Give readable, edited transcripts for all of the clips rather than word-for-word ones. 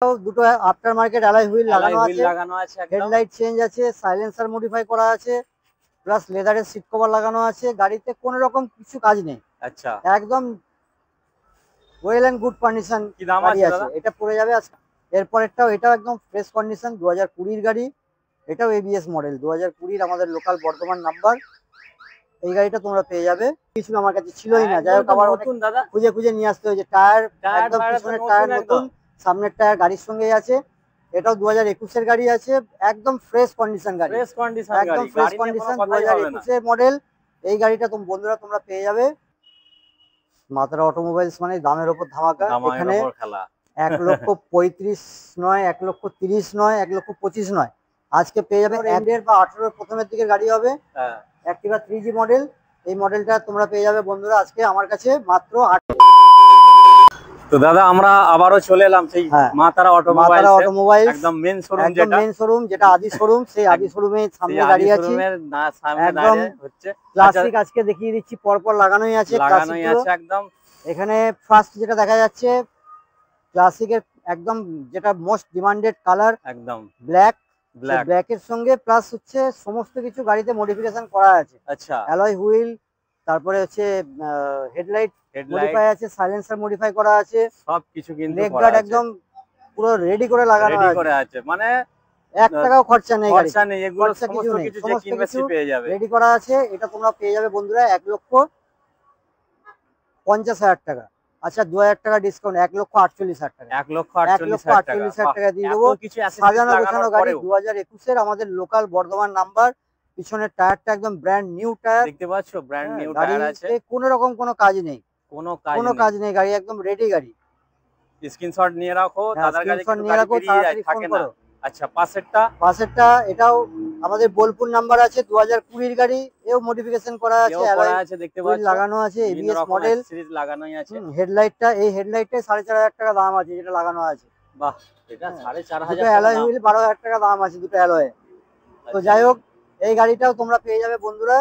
দুটো after market alloy wheel লাগানো আছে একদম। হেডলাইট চেঞ্জ আছে, সাইলেন্সার মডিফাই করা আছে, প্লাস লেদারের সিট কভার লাগানো আছে। গাড়িতে কোনো রকম কিছু কাজ নেই। আচ্ছা, একদম ওয়েল এন্ড গুড কন্ডিশন কি দাম গাড়ি আছে আছে। দাদা? এটা পড়ে যাবে আজকে। এরপরেরটাও এটাও একদম ফ্রেশ কন্ডিশন, 2020 গাড়ি। এটাও এবিএস মডেল, 2020 আমাদের লোকাল বর্ধমান নাম্বার। এই গাড়িটা তোমরা পেয়ে যাবে। কিছু আমার কাছে ছিলই না, যাই হোক আবার নতুন দাদা, খুঁজে খুঁজে নিয়ে আসতে হয়েছে। টায়ার একদম পিছনের টায়ার নতুন, সামনের টায়ার গাড়ির সঙ্গেই আছে। এটাও 2021 গাড়ি আছে, একদম ফ্রেশ কন্ডিশন গাড়ি, ফ্রেশ কন্ডিশন একদম ফ্রেশ কন্ডিশন 2021 মডেল। এই গাড়িটা বন্ধুরা তোমরা পেয়ে যাবে। মাতারা অটোমোবাইলস মানে দামের ওপর ধামাকা। এখানে 1,35,000 নয়, 1,30,000 নয়, 1,25,000 নয়, আজকে পেয়ে যাবে এন্ডের বা 18 প্রথমের দিকের গাড়ি হবে। Activa 3G model. এই মডেলটা তোমরা পেয়ে যাবে বন্ধুরা আজকে আমার কাছে মাত্র 8। তো দাদা আমরা আবারও চলে এলাম সেই মাতারা অটোমোবাইল, একদম মেন শোরুম, মেন শোরুম যেটা আদি শোরুম, সেই আদি শোরুমের সামনে দাঁড়িয়ে আছি। একদম ক্লাসিক আজকে দেখিয়ে দিচ্ছি, পরপর লাগানোই আছে একদম। এখানে ফার্স্ট যেটা দেখা যাচ্ছে ক্লাসিকের একদম যেটা মোস্ট ডিমান্ডেড কালার, একদম ব্ল্যাক। ব্ল্যাকের সঙ্গে প্লাস হচ্ছে সমস্ত কিছু গাড়িতে মডিফিকেশন করা আছে। আচ্ছা, অ্যালয় হুইল, তারপরে হচ্ছে হেডলাইট মডিফাই আছে, সাইলেন্সার মডিফাই করা আছে, সবকিছু কিন্তু লেগ গার্ড একদম পুরো রেডি করে লাগানো আছে। মানে 1 টাকাও খরচা নেই, খরচা নেই, এগুলো সমস্ত কিছু যে কিনবে পেয়ে যাবে, রেডি করা আছে। এটা তোমরা পেয়ে যাবে বন্ধুরা 1,50,000 টাকা। আচ্ছা, 2,000 টাকা ডিসকাউন্ট, 1,48,000 টাকা। 1,48,000 টাকা দিয়ে দেবো। সাজানো গোছানো গাড়ি, 2021 আমাদের লোকাল বর্ধমান নাম্বার। পিছনের টায়ারটা একদম ব্র্যান্ড নিউ টায়ার, দেখতে পাচ্ছ, ব্র্যান্ড নিউ টায়ার আছে। কোনো রকম কোনো কাজ নেই, কোনো কাজ নেই, গাড়ি একদম রেডি গাড়ি। স্ক্রিনশট নিয়ে রাখো, দাদার কাছে কিন্তু গাড়ি বেরিয়ে যায়, থাকে না। আচ্ছা, পাশেরটা এটাও আমাদের বোলপুর নাম্বার আছে, 2020 গাড়ি। এও মডিফিকেশন করা আছে, দেখতে পাচ্ছ, লাগানো আছে, এবিএস মডেল সিরিজ লাগানোই আছে। হেডলাইটটা, এই হেডলাইটটাই 4,500 টাকা দাম আছে, যেটা লাগানো আছে। বাহ, এটা 4,500 টাকা। অ্যালয় হুইল 12,000 টাকা দাম আছে, দুটো অ্যালয়ে। তো যাই হোক, এই গাড়িটাও তোমরা পেয়ে যাবে বন্ধুরা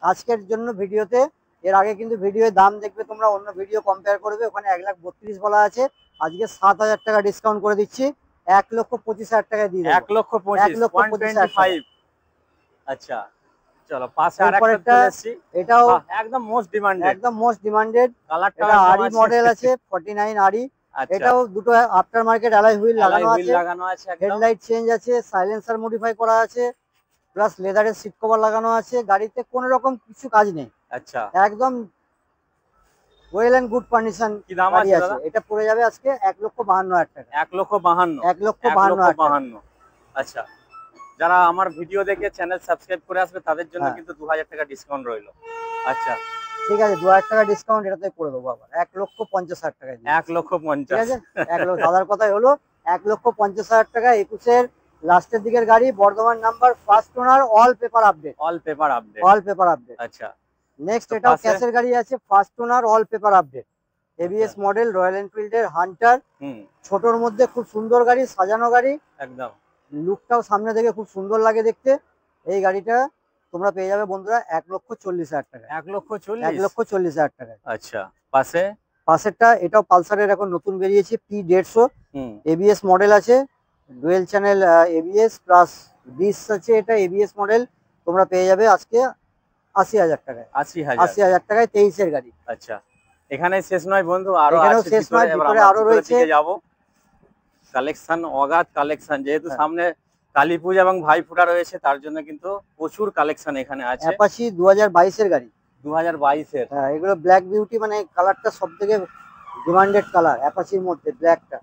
আজকের জন্য ভিডিওতে। এর আগে কিন্তু ভিডিওর দাম দেখবে তোমরা, অন্য ভিডিও কম্পেয়ার করবে, ওখানে 1,32,000 বলা আছে। আজকে 7,000 টাকা ডিসকাউন্ট করে দিচ্ছি, 1,25,000 টাকায় দিয়ে দেবো। 1,25,000। আচ্ছা, চলো পাশে আরেকটা চলে এসেছি। এটাও একদম মোস্ট ডিমান্ডেড কালারটা আরি মডেল আছে, 49 আরি। এটাও দুটো আফটার মার্কেট অ্যালয় হুইল লাগানো আছে, হেডলাইট চেঞ্জ আছে, সাইলেন্সার মডিফাই করা আছে, প্লাস লেদারের সিট কভার লাগানো আছে। গাড়িতে কোনো রকম কিছু কাজ নেই। আচ্ছা, একদম ওয়েল এন্ড গুড কন্ডিশন গাড়ি আছে। এটা পড়ে যাবে আজকে 1,52,000 টাকা। 1,52,000। আচ্ছা, যারা আমার ভিডিও দেখে চ্যানেল সাবস্ক্রাইব করে আসবে তাদের জন্য কিন্তু 2,000 টাকা ডিসকাউন্ট রইলো। আচ্ছা, ঠিক আছে, 2,000 টাকা ডিসকাউন্ট এটাতে করে দেবো আবার 1,50,000 টাকায়। 1,50,000, ঠিক আছে। দাদার কথাই হলো, 1,50,000 টাকা। 21-এর লাস্টের দিকের গাড়ি, Bardhaman number, first owner, all paper update. আচ্ছা, নেক্সট এটাও ক্যাশের গাড়ি আছে, first owner, all paper update, ABS model, Royal এনফিল্ডের হান্টার। ছোটর মধ্যে খুব সুন্দর গাড়ি, সাজানো গাড়ি একদম। লুকটাও সামনে থেকে খুব সুন্দর লাগে দেখতে। এই গাড়িটা তোমরা পেয়ে যাবে বন্ধুরা 1,40,000 টাকা। 1,40,000 টাকা। আচ্ছা, পাশেরটা এটাও পালসারের এখন নতুন বেরিয়েছে, P150, এবিএস মডেল আছে, dual channel ABS plus disc আছে। এটা এবিএস মডেল তোমরা পেয়ে যাবে আজকে 80,000 টাকায়। 80,000 টাকায় 23-এর গাড়ি। আচ্ছা, এখানে শেষ নয় বন্ধু, আরো শেষ নয়, ভিতরে আরো রয়েছে। যাব কালেকশন, অগাধ কালেকশন, যেহেতু সামনে কালী পূজা এবং ভাইফোঁটা রয়েছে, তার জন্য কিন্তু প্রচুর কালেকশন এখানে আছে। অ্যাপাচি 2022-এর গাড়ি, 2022-এর। হ্যাঁ, এগুলো ব্ল্যাক বিউটি, মানে কালারটা সবথেকে ডিমান্ডেড কালার অ্যাপাচির মধ্যে, ব্ল্যাকটা।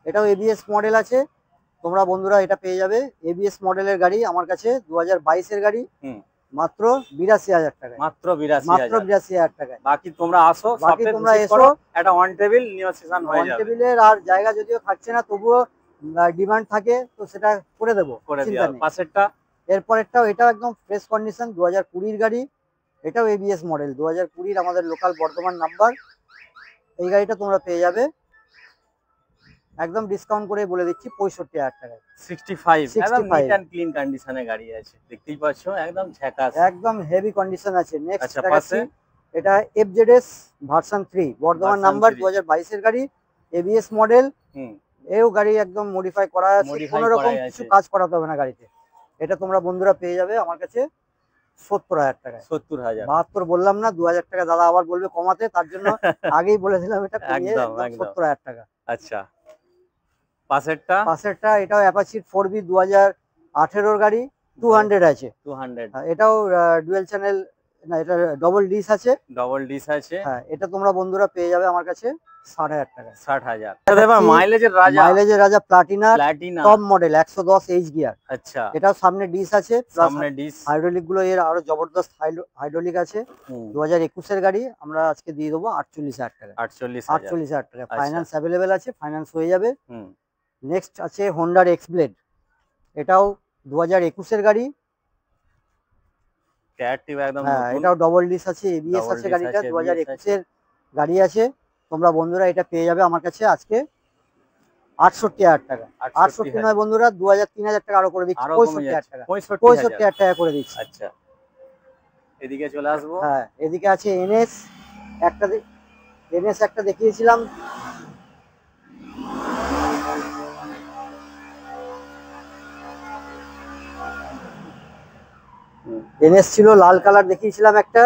এটাও এবিএস মডেল আছে, তোমরা বন্ধুরা এটা পেয়ে যাবে। এবিএস মডেলের গাড়ি আমার কাছে, 2022-এর গাড়ি, মাত্র 82,000 টাকা। মাত্র 82,000 টাকায়। বাকি তোমরা আসো, তোমরা এসো, একটা ওয়ান টেবিল নিউট্রিশন হয়ে যাবে। ওয়ান টেবিলের আর জায়গা যদিও থাকছে না, তবুও ডিমান্ড থাকে, তো সেটা করে দেবো, চিন্তা নেই। পাশেরটা, এরপরেরটাও এটাও একদম ফ্রেশ কন্ডিশন, 2020-এর গাড়ি। এটাও এবিএস মডেল, 2020-এর আমাদের লোকাল বর্ধমান নাম্বার। এই গাড়িটা তোমরা পেয়ে যাবে একদম ডিসকাউন্ট করে বলে দিচ্ছি 65,000 টাকায়। 65, একদম নিট এন্ড ক্লিন কন্ডিশনে গাড়ি আছে, দেখতেই পাচ্ছ, একদম ঝাকাস, একদম হেভি কন্ডিশন আছে। নেক্সট দেখাচ্ছি, এটা এফজেডএস ভার্সন 3, বর্ধমান নাম্বার, 2022-এর গাড়ি, এবিএস মডেল। এও গাড়ি একদম মডিফাই করা আছে, কোনো রকম কিছু কাজ করাতে হবে না গাড়িতে। এটা তোমরা বন্ধুরা পেয়ে যাবে আমার কাছে 70,000 টাকায়। 70,000, 72 বললাম না, 2,000 টাকা দাদা আবার বলবে কমাতে, তার জন্য আগেই বলেছিলাম এটা কমিয়ে 70,000 টাকা। আচ্ছা, পাশেরটা এটাও অ্যাপাচি 4B 2018 গাড়ি, 200 আছে। 200, এটাও ডুয়াল চ্যানেল না, এটা ডবল ডিস আছে। হ্যাঁ, এটা তোমরা বন্ধুরা পেয়ে যাবে আমার কাছে 60,000 টাকা। 60,000। এবার মাইলেজের রাজা Platina top model 110 H gear. আচ্ছা, এটাও সামনে ডিস আছে, হাইড্রোলিক গুলো এর আরো জবরদস্ত হাইড্রোলিক আছে। 2021 এর গাড়ি আমরা আজকে দিয়ে দেবো 48,000 টাকা। 48,000 টাকা। ফাইন্যান্স অ্যাভেলেবেল আছে, ফাইন্যান্স হয়ে যাবে। নেক্সট আছে হোন্ডার এক্সব্লেড, এটাও 2021 এর গাড়ি। এটাও ডবল ডিস আছে, এবিএস আছে গাড়িটা, 2021 এর গাড়ি আছে। তোমরা বন্ধুরা এটা পেয়ে যাবে আমার কাছে আজকে 68,000 টাকা। 68 নয় বন্ধুরা, 2,000-3,000 টাকা আরো করে দিচ্ছি, 65,000 টাকা। 65,000 টাকা করে দিচ্ছি। আচ্ছা, এদিকে চলে আসবো। হ্যাঁ, এদিকে আছে এনএস একটা দেখিয়েছিলাম, এনএস ছিল লাল কালার দেখিয়েছিলাম একটা,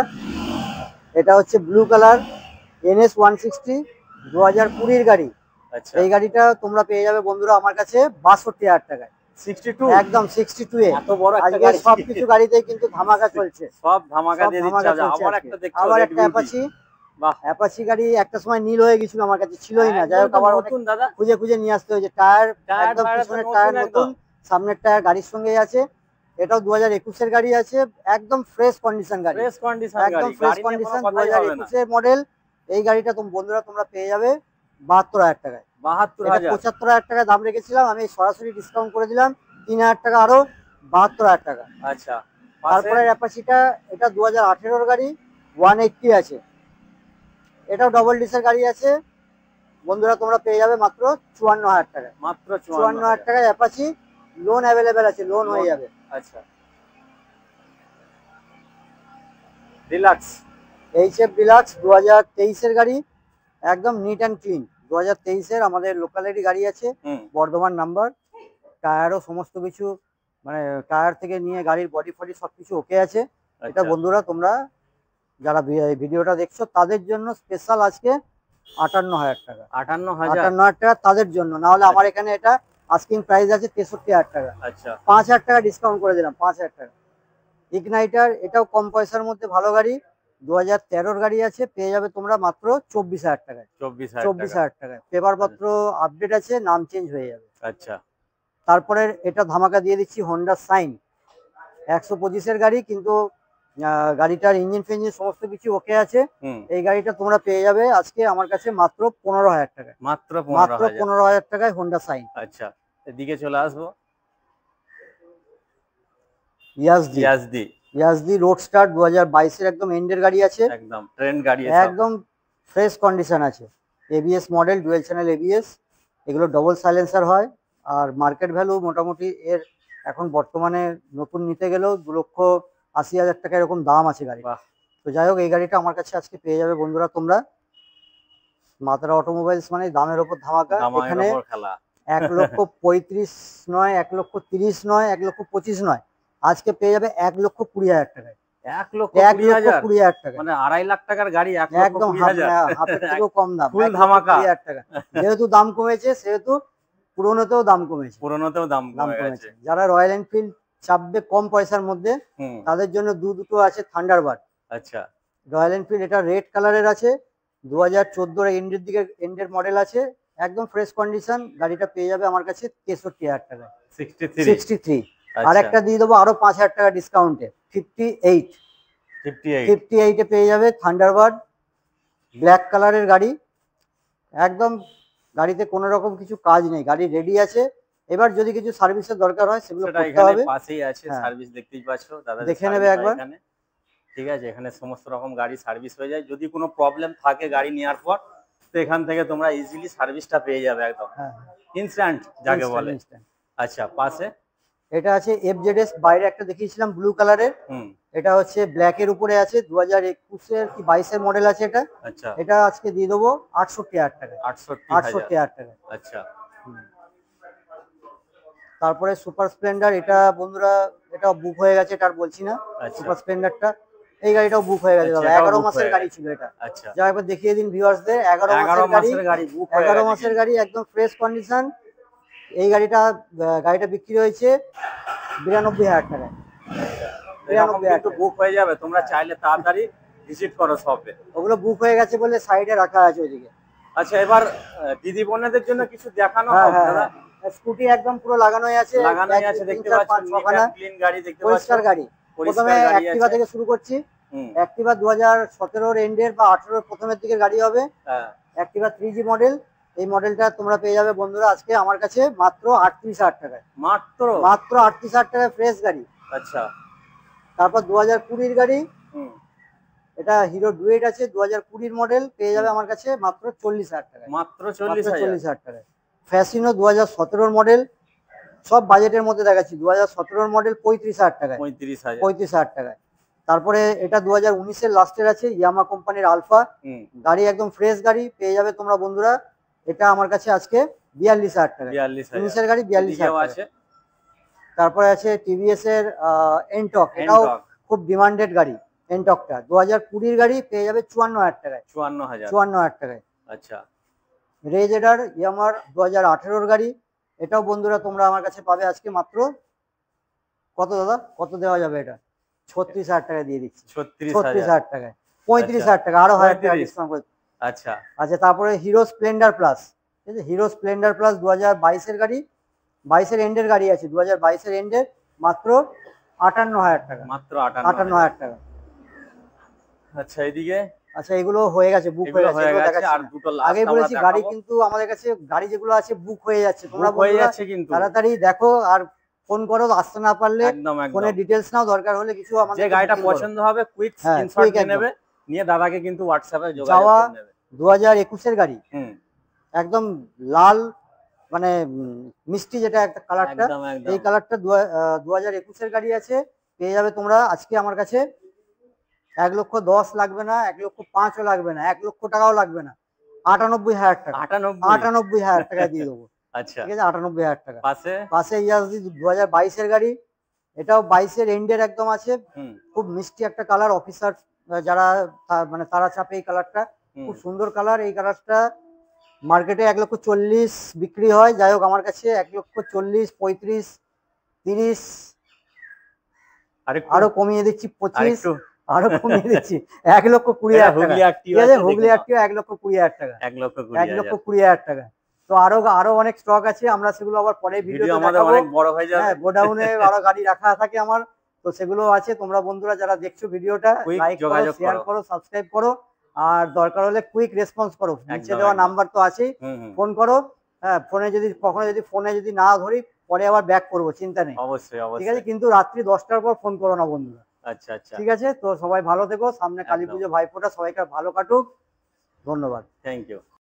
এটা হচ্ছে ব্লু কালার। এনএস 160 2020 গাড়ি। আচ্ছা, এই গাড়িটা তোমরা পেয়ে যাবে বন্ধুরা আমার কাছে 62,000 টাকায়। 62, একদম 62 এ। এত বড় একটা গাড়ি, সবকিছু গাড়িতেই কিন্তু ধামাকা চলছে, সব ধামাকা দিয়ে দিচ্ছে। আবার একটা অ্যাপাচি। বাহ, অ্যাপাচি গাড়ি একটা সময় নীল হয়ে গেছিল, আমার কাছে ছিলই না, যাই হোক আবার নতুন দাদা খুঁজে নিয়ে আসতে হয়েছে। টায়ার একদম পিছনের টায়ার নতুন, সামনের টায়ার গাড়ির সঙ্গেই আছে। এটাও 2021 এর গাড়ি আছে, একদম ফ্রেশ কন্ডিশন গাড়ি, একদম ফ্রেশ কন্ডিশন, 2021 এর মডেল। এই গাড়িটা বন্ধুরা তোমরা পেয়ে যাবে 72,000 টাকায়। 75,000 টাকায় দাম রেখেছিলাম, আমি সরাসরি ডিসকাউন্ট করে দিলাম 3,000 টাকা আরো, 72,000 টাকা। আচ্ছা, তারপরে অ্যাপাচিটা, এটা 2018 এর গাড়ি, 180 আছে। এটাও ডবল ডিসের গাড়ি আছে বন্ধুরা, তোমরা পেয়ে যাবে মাত্র 54,000 টাকায়। মাত্র 54,000 টাকায় অ্যাপাচি, লোন অ্যাভেলেবেল আছে, লোন হয়ে যাবে। আচ্ছা, ডিলাক্স, এইচএফ ডিলাক্স 2023 এর গাড়ি, একদম নিট অ্যান্ড ক্লিন। 2023 এর আমাদের লোকালেরই গাড়ি আছে, বর্ধমান নাম্বার। টায়ারও সমস্ত কিছু, মানে টায়ার থেকে নিয়ে গাড়ির বডি ফডি সবকিছু ওকে আছে। এটা বন্ধুরা তোমরা যারা ভিডিওটা দেখছো তাদের জন্য স্পেশাল আজকে 58,000 টাকা। 58,000 টাকা তাদের জন্য, না হলে আমার এখানে এটা আস্কিং প্রাইস আছে 63,000 টাকা। আচ্ছা, 5,000 টাকা ডিসকাউন্ট করে দিলাম, 5,000 টাকা। ইগনাইটার, এটাও কম পয়সার মধ্যে ভালো গাড়ি, 2013 গাড়ি আছে, পেয়ে যাবে তোমরা মাত্র 24,000 টাকায়। 24,000 টাকায়। পেপার পত্র আপডেট আছে, নাম চেঞ্জ হয়ে যাবে। আচ্ছা, তারপরে এটা ধামাকা দিয়ে দিচ্ছি হোন্ডা সাইন 125 এর গাড়ি, কিন্তু গাড়িটার ইঞ্জিন ফিঞ্জিন সমস্ত কিছু ওকে আছে। এই গাড়িটা তোমরা পেয়ে যাবে আজকে আমার কাছে মাত্র 15,000 টাকায়। মাত্র 15,000 টাকায় হোন্ডা সাইন। আচ্ছা, এদিকে চলে আসবো। ইয়াজদি রোডস্টার 2022 এর একদম এন্ডের গাড়ি আছে, একদম ট্রেন্ড গাড়ি, একদম ফ্রেশ কন্ডিশন আছে। ABS model, dual channel ABS, এগুলো ডবল সাইলেন্সার হয়। আর মার্কেট ভ্যালু মোটামুটি এর এখন বর্তমানে নতুন নিতে গেলেও 2,80,000 টাকা এরকম দাম আছে গাড়ি। তো যাই হোক, এই গাড়িটা আমার কাছে আজকে পেয়ে যাবে বন্ধুরা তোমরা। মাতারা অটোমোবাইলস মানে দামের ওপর ধামাকা। এখানে 1,35,000 নয়, 1,30,000 নয়, 1,25,000 নয়, আজকে পেয়ে যাবে 1,20,000 টাকায়। 1,20,000 টাকা, মানে 2.5 লাখ টাকার গাড়ি, একদম হাফের থেকেও কম দাম, ফুল ধামাকা। 1,20,000 টাকা। যেহেতু দাম কমেছে সেহেতু পুরোনোতেও দাম কমেছে, কমেছে। যারা রয়্যাল এনফিল্ড চাপবে কম পয়সার মধ্যে তাদের জন্য দুটো আছে থান্ডারবার্ড। আচ্ছা, রয়্যাল এনফিল্ড, এটা রেড কালারের আছে, 2014 এর এন্ডের দিকে এন্ডের মডেল আছে, একদম ফ্রেশ কন্ডিশন। গাড়িটা পেয়ে যাবে আমার কাছে 63,000 টাকায়। 63। আর একটা দিয়ে দেবো আরো 5,000 টাকা ডিসকাউন্টে, 58 পেয়ে যাবে থান্ডারবার্ড, ব্ল্যাক কালারের গাড়ি। একদম গাড়িতে কোনো রকম কিছু কাজ নেই, গাড়ি রেডি আছে। এবার যদি কিছু সার্ভিসের দরকার হয় সেগুলো করতে হবে। পাশেই আছে সার্ভিস, দেখতেই পাচ্ছ দাদা, দেখে নেবে একবার। ঠিক আছে, এখানে সমস্ত রকম গাড়ি সার্ভিস হয়ে যায়। যদি কোনো প্রবলেম থাকে গাড়ি নেওয়ার পর, তো এখান থেকে তোমরা ইজিলি সার্ভিসটা পেয়ে যাবে, একদম ইনস্ট্যান্ট যাকে বলে। আচ্ছা, পাশে এটা আছে এফজেডএস, বাইরে একটা দেখিয়েছিলাম ব্লু কালারের, এটা হচ্ছে ব্ল্যাক এর উপরে আছে, 2021 এর কি 22 এর মডেল আছে এটা। আচ্ছা, এটা আজকে দিয়ে দেবো 68,000 টাকা। 68,000 টাকা। আচ্ছা, তারপরে সুপার স্প্লেন্ডার, এটা বন্ধুরা এটা বুক হয়ে গেছে, এটা আর বলছি না। সুপার স্প্লেন্ডারটা এই গাড়িটাও বুক হয়ে গেছে দাদা, 11 মাসের গাড়ি ছিল এটা। আচ্ছা, যা একবার দেখিয়ে দিন ভিউয়ার্সদের, 11 মাসের গাড়ি, 11 মাসের গাড়ি, একদম ফ্রেশ কন্ডিশন। এই গাড়িটা বিক্রি হয়েছে 92,000 টাকায়। 92,000 বুক হয়ে যাবে, তোমরা চাইলে তাড়াতাড়ি ভিজিট করো শপে। ওগুলো বুক হয়ে গেছে বলে সাইডে রাখা আছে ওইদিকে। আচ্ছা, এবার দিদি বোনেদের জন্য কিছু দেখানো হবে দাদা। স্কুটি একদম পুরো লাগানোই আছে, দেখতে পাচ্ছেন, ক্লিন গাড়ি দেখতে পাচ্ছেন, পরিষ্কার গাড়ি। প্রথমে অ্যাক্টিভা থেকে শুরু করছি। অ্যাক্টিভা 2017 এন্ডের বা 18 প্রথমের দিকের গাড়ি হবে। Activa 3G model. এই মডেলটা তোমরা পেয়ে যাবে বন্ধুরা আজকে আমার কাছে মাত্র 38,000 টাকায়। মাত্র 38,000 টাকায় ফ্রেশ গাড়ি। আচ্ছা, তারপর 2020 গাড়ি, এটা হিরো ডুয়েট আছে, 2020 মডেল, পেয়ে যাবে আমার কাছে মাত্র 40,000 টাকায়। মাত্র 40,000 টাকায়। ফ্যাসিনো 2017 মডেল, সব বাজেটের মধ্যে দেখাচ্ছি। 2017 মডেল 35,000 টাকায়। 35,000 টাকায়। তারপরে এটা 2019 এর লাস্টের আছে, ইয়ামা কোম্পানির আলফা গাড়ি, একদম ফ্রেশ গাড়ি, পেয়ে যাবে তোমরা বন্ধুরা। এটা আমার কাছে আজকে 42,000 টাকা। 19 এর গাড়ি 42,000 টাকা। তারপরে আছে টিভিএস এর এনটক, এটাও খুব ডিমান্ডেড গাড়ি। এনটকটা 2020 গাড়ি, পেয়ে যাবে 54,000 টাকায়। 54,000 টাকায়। আচ্ছা, রেজেডার ইয়ামার 2018 গাড়ি, এটাও বন্ধুরা তোমরা আমার কাছে পাবে আজকে মাত্র কত দাদা, কত দেওয়া যাবে? এটা 36,000 টাকা দিয়ে দিচ্ছি। 36,000 টাকায়। 35,000 টাকা, আরো 1,000 টাকা ডিসকাউন্ট করে। আচ্ছা আচ্ছা, তারপরে হিরো স্প্লেন্ডার প্লাস, ঠিক আছে, হিরো স্প্লেন্ডার প্লাস 2022 এর গাড়ি, 22 এর এন্ডের গাড়ি আছে, 2022 এর এন্ডের, মাত্র 58,000 টাকা। মাত্র 58,000 টাকা। আচ্ছা, এইদিকে আচ্ছা, এগুলো হয়ে গেছে, বুক হয়ে গেছে। আর দুটো আগে বলেছি গাড়ি কিন্তু আমাদের কাছে গাড়ি যেগুলো আছে বুক হয়ে যাচ্ছে, তোমরা তাড়াতাড়ি দেখো আর ফোন করো, আসতে না পারলে ফোনে ডিটেইলস নাও, দরকার হলে কিছু আমাদের যে গাড়িটা পছন্দ হবে কুইক স্ক্রিনশট নিয়ে নেবে, নিয়ে দাদাকে কিন্তু হোয়াটসঅ্যাপে যোগাযোগ করে নেবে। 2021 এর গাড়ি, একদম লাল, মানে মিষ্টি যেটা একটা কালারটা, এই কালারটা 2021 এর গাড়ি আছে, পেয়ে যাবে তোমরা আজকে আমার কাছে। 1,10,000 লাগবে না, 1,05,000 লাগবে না, 1 লক্ষ টাকাও লাগবে না, 98,000 টাকা। 98,000 টাকা দিয়ে দেবো। আচ্ছা, ঠিক আছে, 98,000 টাকা। পাশে ইয়াসদি 2022 এর গাড়ি, এটাও 22 এর এন্ডের একদম আছে, খুব মিষ্টি একটা কালার, অফিসার যারা মানে তারা চাপে এই কালারটা, খুব সুন্দর কালার। এই কালারটা মার্কেটে 1,40,000 বিক্রি হয়, যাই হোক আমার কাছে 1,40,000, 35, 30, আরো কমিয়ে দিচ্ছি 25, আরো কমিয়ে দিচ্ছি 1,20,000 টাকা। ঠিক আছে, হুগলি আটটিও 1,20,000 টাকা। 1,20,000 টাকা। তো আরো অনেক স্টক আছে, আমরা সেগুলো আবার পরে ভিডিওতে দেখাবো। অনেক বড় হয়ে যাবে। হ্যাঁ, গোডাউনে আরো গাড়ি রাখা থাকে আমার, তো সেগুলো আছে। তোমরা বন্ধুরা যারা দেখছো ভিডিওটা, লাইক করো, শেয়ার করো, সাবস্ক্রাইব করো, আর দরকার হলে কুইক রেসপন্স করো। নিচে দেওয়া নাম্বার তো আছেই, ফোন করো। হ্যাঁ, ফোনে যদি কখনো যদি না ধরি, পরে আবার ব্যাক করবো, চিন্তা নেই। অবশ্যই, ঠিক আছে, কিন্তু রাত্রি 10টার পর ফোন করো না বন্ধুরা। আচ্ছা আচ্ছা, ঠিক আছে। তো সবাই ভালো থেকো, সামনে কালী পুজো, ভাইফোঁটা, সবাইকার ভালো কাটুক। ধন্যবাদ, থ্যাংক ইউ।